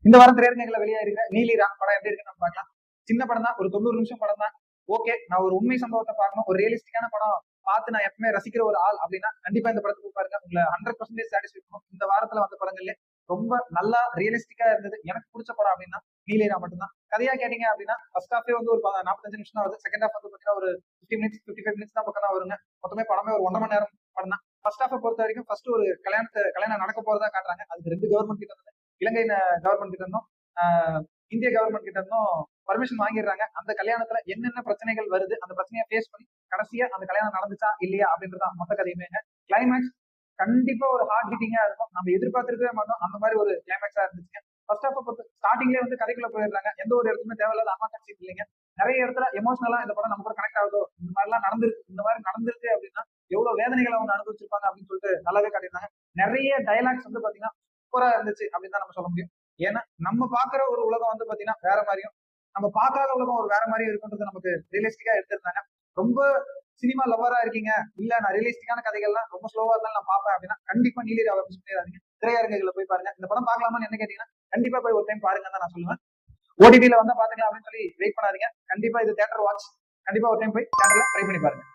இந்த வாரம் திரையரங்குகளை வெளியா இருக்கிற நீலிரா படம் எப்படி இருக்குன்னு நம்ம பார்க்கலாம். சின்ன படம் தான், ஒரு 90 நிமிஷம் படம் தான். ஓகே, நான் ஒரு உண்மை சம்பவத்தை பார்க்கணும், ஒரு ரியலிஸ்டிக்கான படம் பார்த்து நான் எப்பவுமே ரசிக்கிற ஒரு ஆள் அப்படின்னா கண்டிப்பா இந்த படத்துக்கு பாருங்க, உங்களை 100% சாட்டிஸ்ஃபை பண்ணும். இந்த வாரத்துல வந்த படங்கள்ல ரொம்ப நல்லா ரியலிஸ்டிக்கா இருந்தது. எனக்கு பிடிச்ச படம் அப்படின்னா நீலிரா மட்டும்தான். கதையா கேட்டீங்க அப்படின்னா ஃபர்ஸ்ட் ஹாஃபே வந்து ஒரு 45 நிமிஷம் தான் வருது. செகண்ட் ஹாஃப் வந்து பாத்தீங்கன்னா ஒரு 50 மினிட்ஸ் 55 மினிட்ஸ் தான் பக்கம் தான் வருங்க. மொத்தமே படமே ஒரு 1.5 மணி நேரம் படம் தான். ஃபர்ஸ்ட் ஹாஃபை பொறுத்த வரைக்கும் ஃபர்ஸ்ட் ஒரு கல்யாணம் நடக்க போறதா காட்டுறாங்க. அதுக்கு 2 கவர்மெண்ட் கிட்ட இருந்து, இலங்கை கவர்மெண்ட் கிட்ட இருந்தும் இந்திய கவர்மெண்ட் கிட்ட இருந்தும் பர்மிஷன் வாங்கிடுறாங்க. அந்த கல்யாணத்துல என்னென்ன பிரச்சனைகள் வருது, அந்த பிரச்சனையை ஃபேஸ் பண்ணி கடைசியா அந்த கல்யாணம் நடந்துச்சா இல்லையா அப்படின்றத மொத்த கதையுமே. கிளைமேக்ஸ் கண்டிப்பா ஒரு ஹார்ட் பீட்டிங்கா இருக்கும். நம்ம எதிர்பார்த்திருக்கவே மாட்டோம், அந்த மாதிரி ஒரு கிளைமேக்ஸா இருந்துச்சுங்க. ஃபர்ஸ்ட் ஆஃப் பொறுத்து ஸ்டார்டிங்லேயே வந்து கதைக்குள்ள போயிடுறாங்க. எந்த ஒரு இடத்துமே தேவையில்லாத அம்மா கட்சி இல்லைங்க. நிறைய இடத்துல எமோஷனலா இந்த படம் நம்ம கூட கனெக்ட் ஆகுதோ, இந்த மாதிரிலாம் நடந்திருக்கு, இந்த மாதிரி நடந்திருக்கு அப்படின்னா எவ்வளவு வேதனைகளை அவங்க அனுபவிச்சிருப்பாங்க அப்படின்னு சொல்லிட்டு நல்லாவே காட்டியிருந்தாங்க. நிறைய டைலாக்ஸ் வந்து பாத்தீங்கன்னா சூப்பரா இருந்துச்சு அப்படின்னு தான் நம்ம சொல்ல முடியும். ஏன்னா நம்ம பாக்குற ஒரு உலகம் வந்து பாத்தீங்கன்னா வேற மாதிரியும், நம்ம பார்க்காத உலகம் ஒரு வேற மாதிரியும் இருக்குன்றது நமக்கு ரியலிஸ்டிக்கா எடுத்திருந்தாங்க. ரொம்ப சினிமா லவ்வரா இருக்கீங்க, இல்ல நான் ரியலிஸ்டிக்கான கதைகள்லாம் ரொம்ப ஸ்லோவா இருந்தாலும் நான் பார்ப்பேன் அப்படின்னா கண்டிப்பா நீலிராவை மிஸ் பண்ணிடாதீங்க. திரையரங்குகளை போய் பாருங்க. இந்த படம் பார்க்கலாமான்னு என்ன கேட்டீங்கன்னா கண்டிப்பா போய் ஒரு டைம் பாருங்கன்னு தான் நான் சொல்லுவேன். ஓடிடில வந்தா பாத்துக்கலாம் அப்படின்னு சொல்லி வெயிட் பண்ணாதீங்க. கண்டிப்பா இது தியேட்டர் வாட்ச். கண்டிப்பா ஒரு டைம் போய் தியேட்டர்ல ட்ரை பண்ணி பாருங்க.